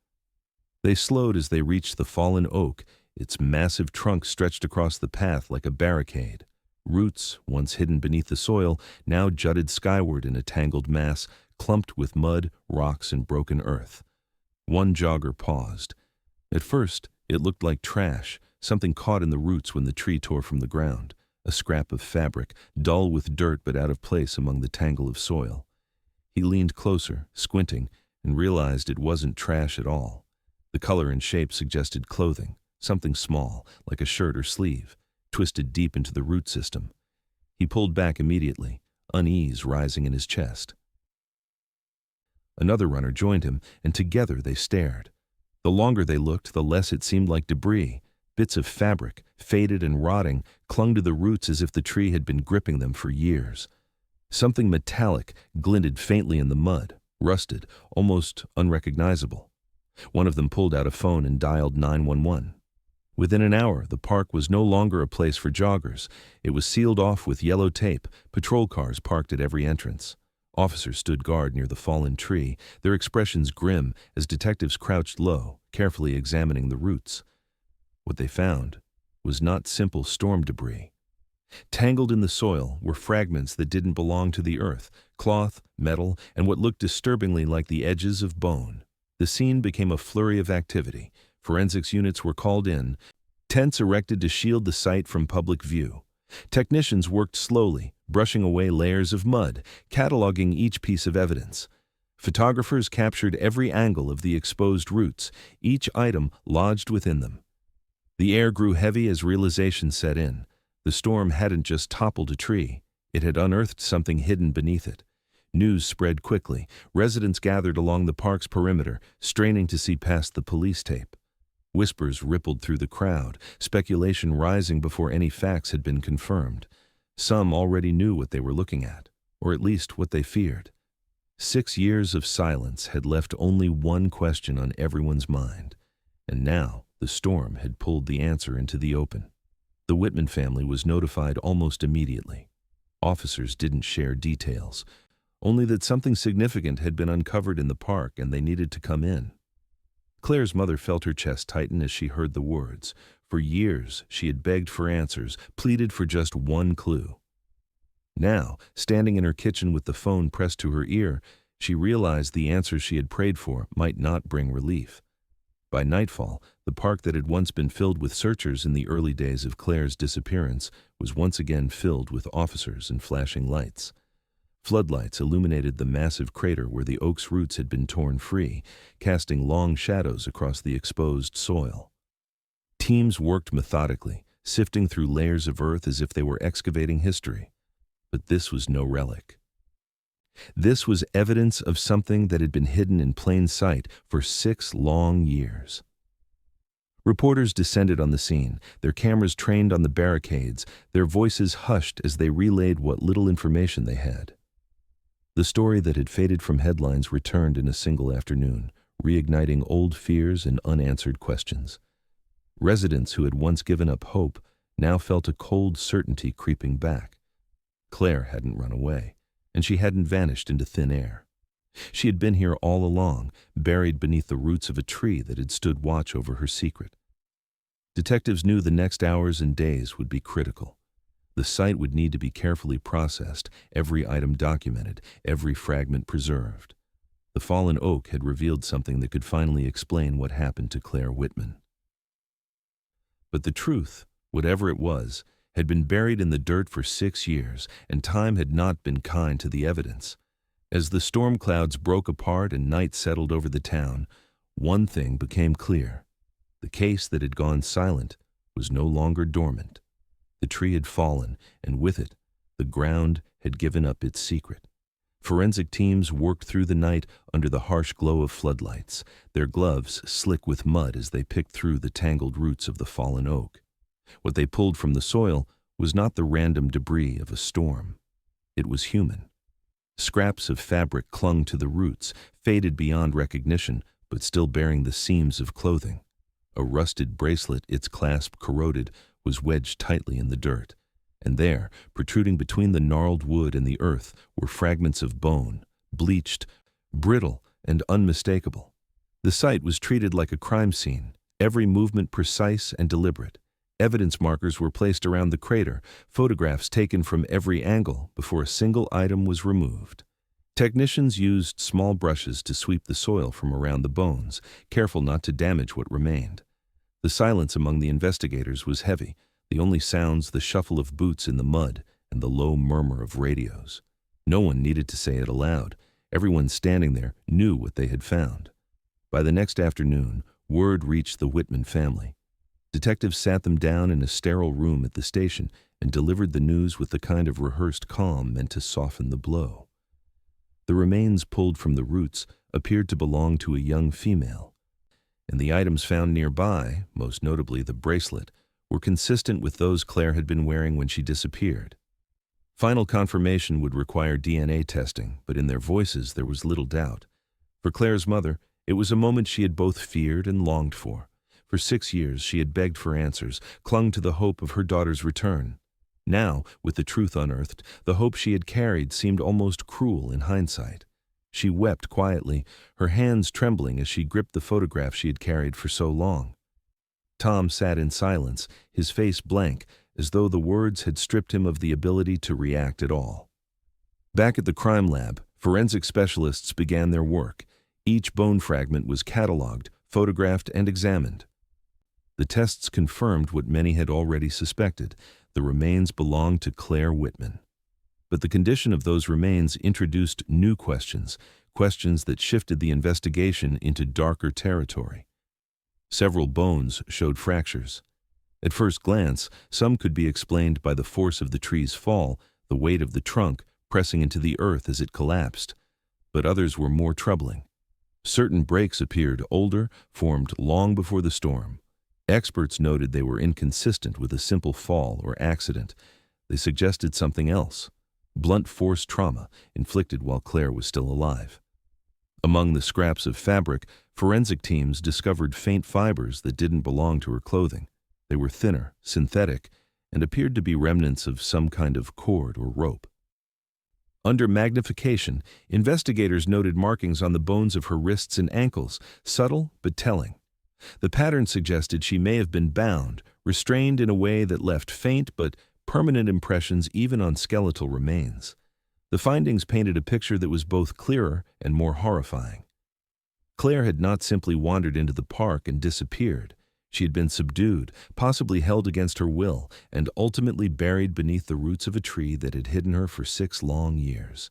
They slowed as they reached the fallen oak, its massive trunk stretched across the path like a barricade. Roots, once hidden beneath the soil, now jutted skyward in a tangled mass, clumped with mud, rocks, and broken earth. One jogger paused. At first, it looked like trash, something caught in the roots when the tree tore from the ground, a scrap of fabric, dull with dirt but out of place among the tangle of soil. He leaned closer, squinting, and realized it wasn't trash at all. The color and shape suggested clothing, something small, like a shirt or sleeve, twisted deep into the root system. He pulled back immediately, unease rising in his chest. Another runner joined him, and together they stared. The longer they looked, the less it seemed like debris. Bits of fabric, faded and rotting, clung to the roots as if the tree had been gripping them for years. Something metallic glinted faintly in the mud, rusted, almost unrecognizable. One of them pulled out a phone and dialed 911. Within an hour, the park was no longer a place for joggers. It was sealed off with yellow tape, patrol cars parked at every entrance. Officers stood guard near the fallen tree, their expressions grim as detectives crouched low, carefully examining the roots. What they found was not simple storm debris. Tangled in the soil were fragments that didn't belong to the earth, cloth, metal, and what looked disturbingly like the edges of bone. The scene became a flurry of activity. Forensics units were called in, tents erected to shield the site from public view. Technicians worked slowly, brushing away layers of mud, cataloging each piece of evidence. Photographers captured every angle of the exposed roots, each item lodged within them. The air grew heavy as realization set in. The storm hadn't just toppled a tree, it had unearthed something hidden beneath it. News spread quickly. Residents gathered along the park's perimeter, straining to see past the police tape. Whispers rippled through the crowd, speculation rising before any facts had been confirmed. Some already knew what they were looking at, or at least what they feared. 6 years of silence had left only one question on everyone's mind, and now the storm had pulled the answer into the open. The Whitman family was notified almost immediately. Officers didn't share details, only that something significant had been uncovered in the park and they needed to come in. Claire's mother felt her chest tighten as she heard the words. For years, she had begged for answers, pleaded for just one clue. Now, standing in her kitchen with the phone pressed to her ear, she realized the answers she had prayed for might not bring relief. By nightfall, the park that had once been filled with searchers in the early days of Claire's disappearance was once again filled with officers and flashing lights. Floodlights illuminated the massive crater where the oak's roots had been torn free, casting long shadows across the exposed soil. Teams worked methodically, sifting through layers of earth as if they were excavating history. But this was no relic. This was evidence of something that had been hidden in plain sight for 6 long years. Reporters descended on the scene, their cameras trained on the barricades, their voices hushed as they relayed what little information they had. The story that had faded from headlines returned in a single afternoon, reigniting old fears and unanswered questions. Residents who had once given up hope now felt a cold certainty creeping back. Claire hadn't run away, and she hadn't vanished into thin air. She had been here all along, buried beneath the roots of a tree that had stood watch over her secret. Detectives knew the next hours and days would be critical. The site would need to be carefully processed, every item documented, every fragment preserved. The fallen oak had revealed something that could finally explain what happened to Claire Whitman. But the truth, whatever it was, had been buried in the dirt for 6 years, and time had not been kind to the evidence. As the storm clouds broke apart and night settled over the town, one thing became clear. The case that had gone silent was no longer dormant. The tree had fallen, and with it, the ground had given up its secret. Forensic teams worked through the night under the harsh glow of floodlights, their gloves slick with mud as they picked through the tangled roots of the fallen oak. What they pulled from the soil was not the random debris of a storm. It was human. Scraps of fabric clung to the roots, faded beyond recognition, but still bearing the seams of clothing. A rusted bracelet, its clasp corroded, was wedged tightly in the dirt. And there, protruding between the gnarled wood and the earth, were fragments of bone, bleached, brittle, and unmistakable. The site was treated like a crime scene, every movement precise and deliberate. Evidence markers were placed around the crater, photographs taken from every angle before a single item was removed. Technicians used small brushes to sweep the soil from around the bones, careful not to damage what remained. The silence among the investigators was heavy, the only sounds the shuffle of boots in the mud and the low murmur of radios. No one needed to say it aloud. Everyone standing there knew what they had found. By the next afternoon, word reached the Whitman family. Detectives sat them down in a sterile room at the station and delivered the news with the kind of rehearsed calm meant to soften the blow. The remains pulled from the roots appeared to belong to a young female, and the items found nearby, most notably the bracelet, were consistent with those Claire had been wearing when she disappeared. Final confirmation would require DNA testing, but in their voices there was little doubt. For Claire's mother, it was a moment she had both feared and longed for. For 6 years she had begged for answers, clung to the hope of her daughter's return. Now, with the truth unearthed, the hope she had carried seemed almost cruel in hindsight. She wept quietly, her hands trembling as she gripped the photograph she had carried for so long. Tom sat in silence, his face blank, as though the words had stripped him of the ability to react at all. Back at the crime lab, forensic specialists began their work. Each bone fragment was catalogued, photographed, and examined. The tests confirmed what many had already suspected. The remains belonged to Claire Whitman. But the condition of those remains introduced new questions, questions that shifted the investigation into darker territory. Several bones showed fractures. At first glance, some could be explained by the force of the tree's fall, the weight of the trunk pressing into the earth as it collapsed. But others were more troubling. Certain breaks appeared older, formed long before the storm. Experts noted they were inconsistent with a simple fall or accident. They suggested something else: blunt force trauma inflicted while Claire was still alive. Among the scraps of fabric, forensic teams discovered faint fibers that didn't belong to her clothing. They were thinner, synthetic, and appeared to be remnants of some kind of cord or rope. Under magnification, investigators noted markings on the bones of her wrists and ankles, subtle but telling. The pattern suggested she may have been bound, restrained in a way that left faint but permanent impressions even on skeletal remains. The findings painted a picture that was both clearer and more horrifying. Claire had not simply wandered into the park and disappeared. She had been subdued, possibly held against her will, and ultimately buried beneath the roots of a tree that had hidden her for 6 long years.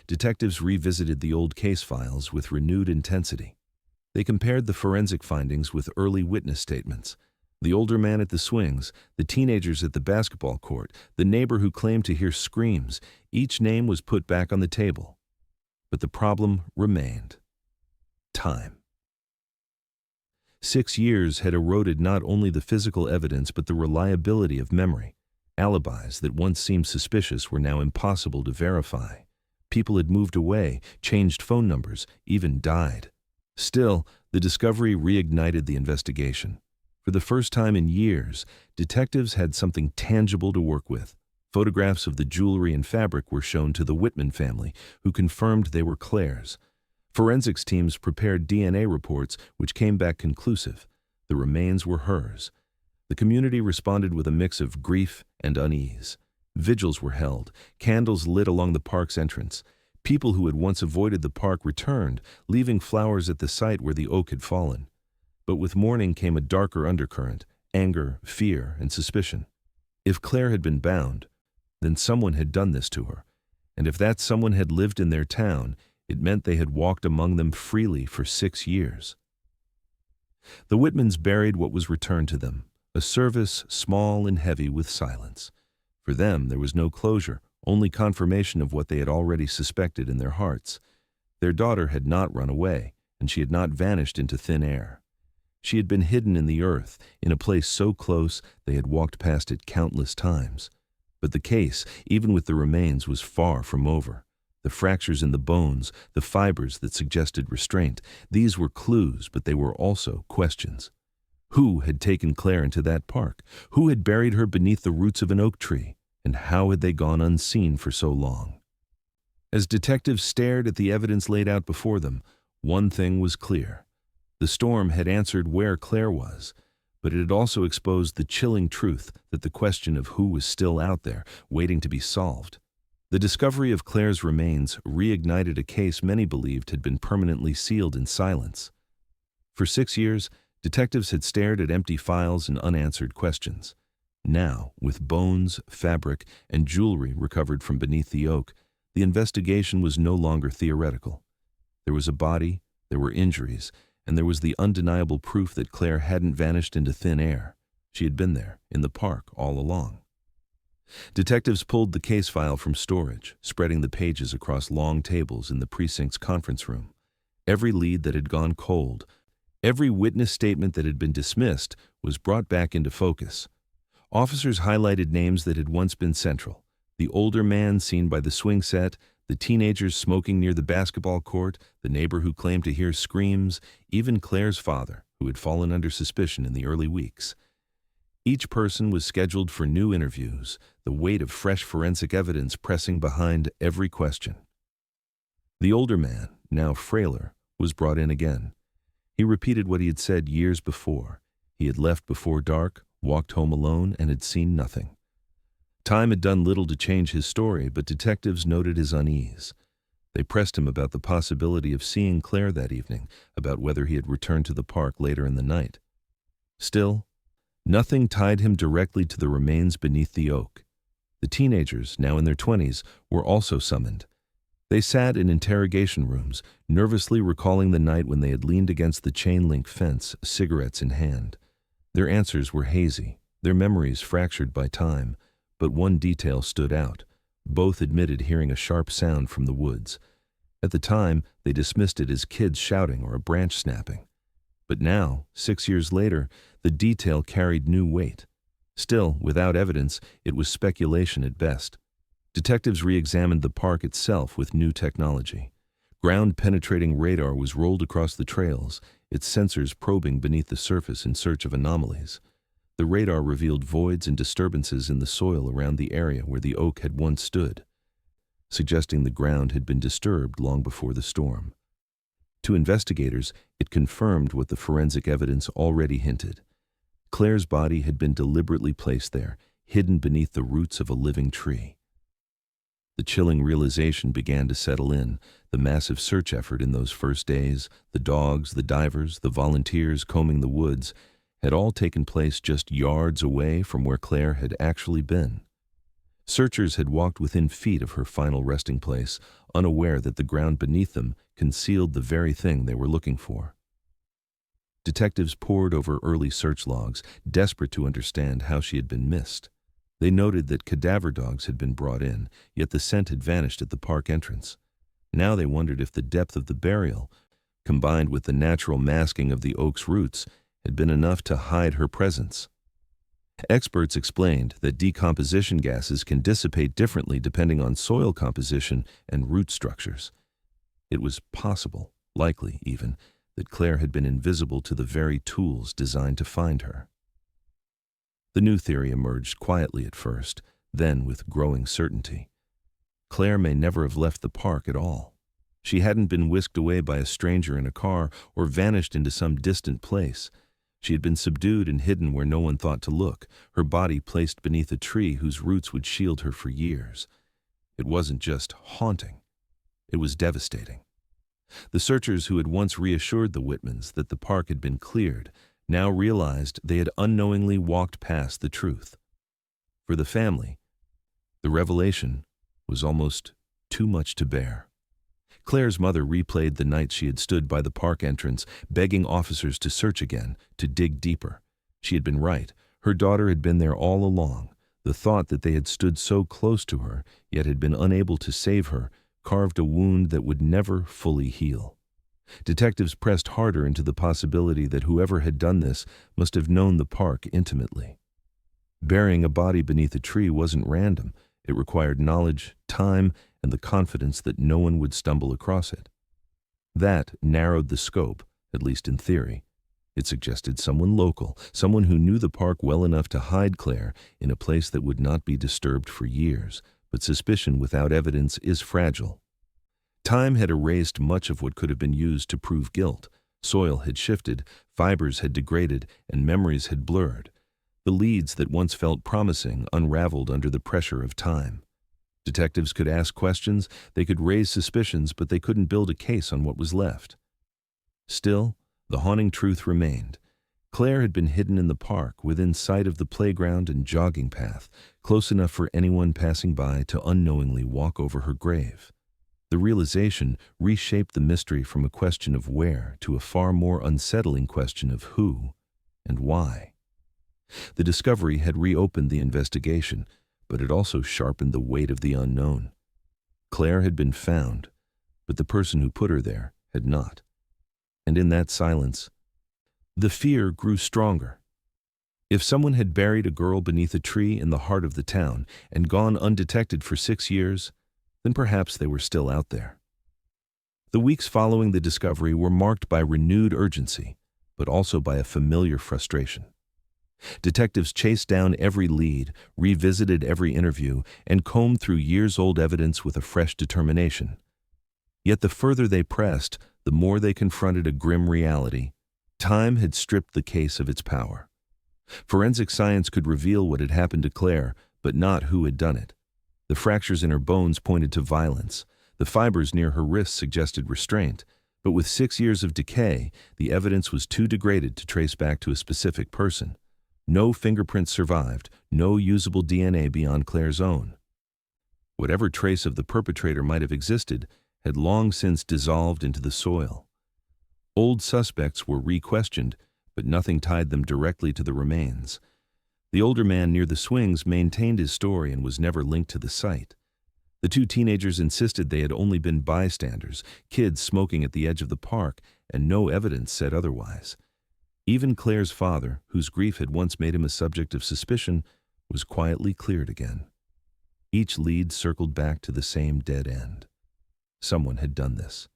Detectives revisited the old case files with renewed intensity. They compared the forensic findings with early witness statements. The older man at the swings, the teenagers at the basketball court, the neighbor who claimed to hear screams, each name was put back on the table. But the problem remained: time. 6 years had eroded not only the physical evidence but the reliability of memory. Alibis that once seemed suspicious were now impossible to verify. People had moved away, changed phone numbers, even died. Still, the discovery reignited the investigation. For the first time in years, detectives had something tangible to work with. Photographs of the jewelry and fabric were shown to the Whitman family, who confirmed they were Claire's. Forensics teams prepared DNA reports, which came back conclusive. The remains were hers. The community responded with a mix of grief and unease. Vigils were held, candles lit along the park's entrance. People who had once avoided the park returned, leaving flowers at the site where the oak had fallen. But with morning came a darker undercurrent: anger, fear, and suspicion. If Claire had been bound, then someone had done this to her. And if that someone had lived in their town, it meant they had walked among them freely for 6 years. The Whitmans buried what was returned to them, a service small and heavy with silence. For them, there was no closure, only confirmation of what they had already suspected in their hearts. Their daughter had not run away, and she had not vanished into thin air. She had been hidden in the earth, in a place so close they had walked past it countless times. But the case, even with the remains, was far from over. The fractures in the bones, the fibers that suggested restraint, these were clues, but they were also questions. Who had taken Claire into that park? Who had buried her beneath the roots of an oak tree? And how had they gone unseen for so long? As detectives stared at the evidence laid out before them, one thing was clear. The storm had answered where Claire was, but it had also exposed the chilling truth that the question of who was still out there, waiting to be solved. The discovery of Claire's remains reignited a case many believed had been permanently sealed in silence. For 6 years, detectives had stared at empty files and unanswered questions. Now, with bones, fabric, and jewelry recovered from beneath the oak, the investigation was no longer theoretical. There was a body, there were injuries, and there was the undeniable proof that Claire hadn't vanished into thin air. She had been there, in the park, all along. Detectives pulled the case file from storage, spreading the pages across long tables in the precinct's conference room. Every lead that had gone cold, every witness statement that had been dismissed, was brought back into focus. Officers highlighted names that had once been central: the older man seen by the swing set, the teenagers smoking near the basketball court, the neighbor who claimed to hear screams, even Claire's father, who had fallen under suspicion in the early weeks. Each person was scheduled for new interviews, the weight of fresh forensic evidence pressing behind every question. The older man, now frailer, was brought in again. He repeated what he had said years before. He had left before dark, walked home alone, and had seen nothing. Time had done little to change his story, but detectives noted his unease. They pressed him about the possibility of seeing Claire that evening, about whether he had returned to the park later in the night. Still, nothing tied him directly to the remains beneath the oak. The teenagers, now in their 20s, were also summoned. They sat in interrogation rooms, nervously recalling the night when they had leaned against the chain-link fence, cigarettes in hand. Their answers were hazy, their memories fractured by time, but one detail stood out. Both admitted hearing a sharp sound from the woods. At the time, they dismissed it as kids shouting or a branch snapping. But now, 6 years later, the detail carried new weight. Still, without evidence, it was speculation at best. Detectives re-examined the park itself with new technology. Ground-penetrating radar was rolled across the trails, its sensors probing beneath the surface in search of anomalies. The radar revealed voids and disturbances in the soil around the area where the oak had once stood, suggesting the ground had been disturbed long before the storm. To investigators, it confirmed what the forensic evidence already hinted. Claire's body had been deliberately placed there, hidden beneath the roots of a living tree. The chilling realization began to settle in. The massive search effort in those first days, the dogs, the divers, the volunteers combing the woods, had all taken place just yards away from where Claire had actually been. Searchers had walked within feet of her final resting place, unaware that the ground beneath them concealed the very thing they were looking for. Detectives pored over early search logs, desperate to understand how she had been missed. They noted that cadaver dogs had been brought in, yet the scent had vanished at the park entrance. Now they wondered if the depth of the burial, combined with the natural masking of the oak's roots, had been enough to hide her presence. Experts explained that decomposition gases can dissipate differently depending on soil composition and root structures. It was possible, likely even, that Claire had been invisible to the very tools designed to find her. The new theory emerged quietly at first, then with growing certainty. Claire may never have left the park at all. She hadn't been whisked away by a stranger in a car or vanished into some distant place. She had been subdued and hidden where no one thought to look, her body placed beneath a tree whose roots would shield her for years. It wasn't just haunting. It was devastating. The searchers who had once reassured the Whitmans that the park had been cleared now realized they had unknowingly walked past the truth. For the family, the revelation was almost too much to bear. Claire's mother replayed the nights she had stood by the park entrance, begging officers to search again, to dig deeper. She had been right. Her daughter had been there all along. The thought that they had stood so close to her, yet had been unable to save her, carved a wound that would never fully heal. Detectives pressed harder into the possibility that whoever had done this must have known the park intimately. Burying a body beneath a tree wasn't random. It required knowledge, time, and the confidence that no one would stumble across it. That narrowed the scope, at least in theory. It suggested someone local, someone who knew the park well enough to hide Claire in a place that would not be disturbed for years, but suspicion without evidence is fragile. Time had erased much of what could have been used to prove guilt. Soil had shifted, fibers had degraded, and memories had blurred. The leads that once felt promising unraveled under the pressure of time. Detectives could ask questions, they could raise suspicions, but they couldn't build a case on what was left. Still, the haunting truth remained. Claire had been hidden in the park, within sight of the playground and jogging path, close enough for anyone passing by to unknowingly walk over her grave. The realization reshaped the mystery from a question of where to a far more unsettling question of who and why. The discovery had reopened the investigation, but it also sharpened the weight of the unknown. Claire had been found, but the person who put her there had not. And in that silence, the fear grew stronger. If someone had buried a girl beneath a tree in the heart of the town and gone undetected for 6 years, then perhaps they were still out there. The weeks following the discovery were marked by renewed urgency, but also by a familiar frustration. Detectives chased down every lead, revisited every interview, and combed through years-old evidence with a fresh determination. Yet the further they pressed, the more they confronted a grim reality. Time had stripped the case of its power. Forensic science could reveal what had happened to Claire, but not who had done it. The fractures in her bones pointed to violence. The fibers near her wrists suggested restraint. But with 6 years of decay, the evidence was too degraded to trace back to a specific person. No fingerprints survived, no usable DNA beyond Claire's own. Whatever trace of the perpetrator might have existed had long since dissolved into the soil. Old suspects were re-questioned, but nothing tied them directly to the remains. The older man near the swings maintained his story and was never linked to the site. The two teenagers insisted they had only been bystanders, kids smoking at the edge of the park, and no evidence said otherwise. Even Claire's father, whose grief had once made him a subject of suspicion, was quietly cleared again. Each lead circled back to the same dead end. Someone had done this.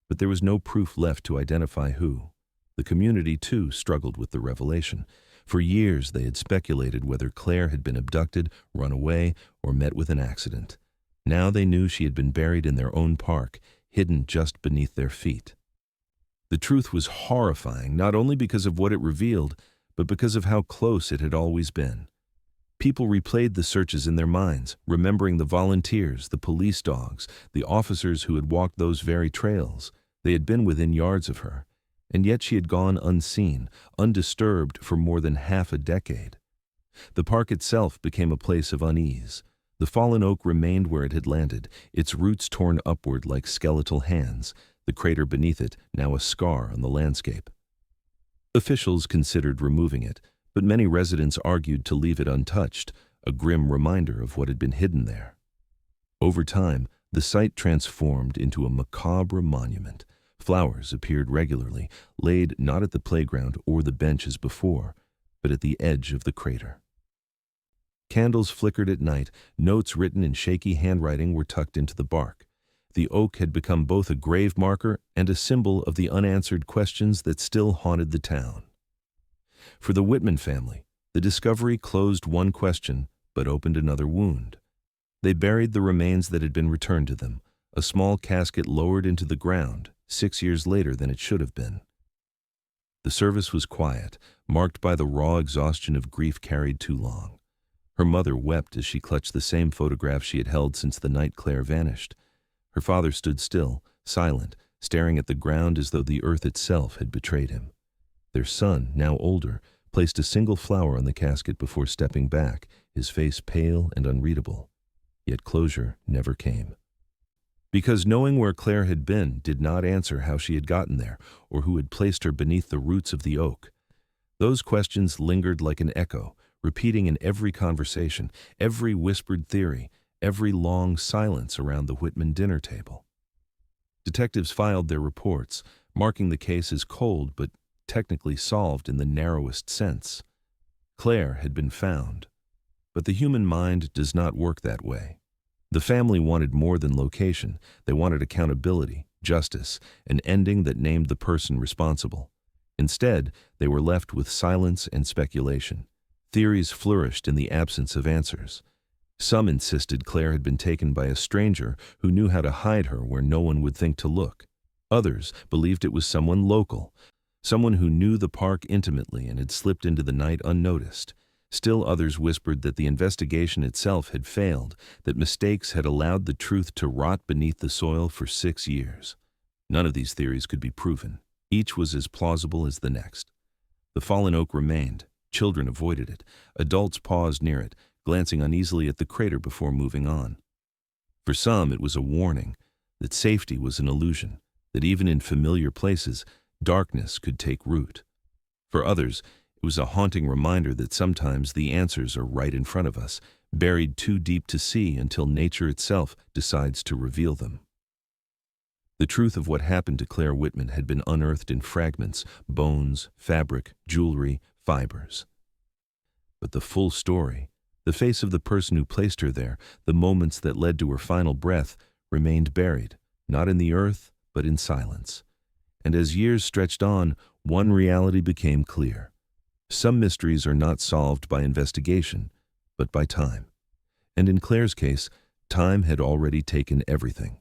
But there was no proof left to identify who. The community, too, struggled with the revelation. For years they had speculated whether Claire had been abducted, run away, or met with an accident. Now they knew she had been buried in their own park, hidden just beneath their feet. The truth was horrifying, not only because of what it revealed, but because of how close it had always been. People replayed the searches in their minds, remembering the volunteers, the police dogs, the officers who had walked those very trails. They had been within yards of her, and yet she had gone unseen, undisturbed for more than half a decade. The park itself became a place of unease. The fallen oak remained where it had landed, its roots torn upward like skeletal hands, the crater beneath it now a scar on the landscape. Officials considered removing it, but many residents argued to leave it untouched, a grim reminder of what had been hidden there. Over time, the site transformed into a macabre monument. Flowers appeared regularly, laid not at the playground or the bench as before, but at the edge of the crater. Candles flickered at night, notes written in shaky handwriting were tucked into the bark. The oak had become both a grave marker and a symbol of the unanswered questions that still haunted the town. For the Whitman family, the discovery closed one question but opened another wound. They buried the remains that had been returned to them, a small casket lowered into the ground 6 years later than it should have been. The service was quiet, marked by the raw exhaustion of grief carried too long. Her mother wept as she clutched the same photograph she had held since the night Claire vanished. Her father stood still, silent, staring at the ground as though the earth itself had betrayed him. Their son, now older, placed a single flower on the casket before stepping back, his face pale and unreadable. Yet closure never came. Because knowing where Claire had been did not answer how she had gotten there or who had placed her beneath the roots of the oak. Those questions lingered like an echo, repeating in every conversation, every whispered theory, every long silence around the Whitman dinner table. Detectives filed their reports, marking the case as cold but technically solved in the narrowest sense. Claire had been found. But the human mind does not work that way. The family wanted more than location. They wanted accountability, justice, an ending that named the person responsible. Instead, they were left with silence and speculation. Theories flourished in the absence of answers. Some insisted Claire had been taken by a stranger who knew how to hide her where no one would think to look. Others believed it was someone local, someone who knew the park intimately and had slipped into the night unnoticed. Still others whispered that the investigation itself had failed, that mistakes had allowed the truth to rot beneath the soil for 6 years. None of these theories could be proven. Each was as plausible as the next. The fallen oak remained. Children avoided it. Adults paused near it, glancing uneasily at the crater before moving on. For some, it was a warning that safety was an illusion, that even in familiar places, darkness could take root. For others, it was a haunting reminder that sometimes the answers are right in front of us, buried too deep to see until nature itself decides to reveal them. The truth of what happened to Claire Whitman had been unearthed in fragments, bones, fabric, jewelry, fibers. But the full story, the face of the person who placed her there, the moments that led to her final breath, remained buried, not in the earth, but in silence. And as years stretched on, one reality became clear. Some mysteries are not solved by investigation, but by time. And in Claire's case, time had already taken everything.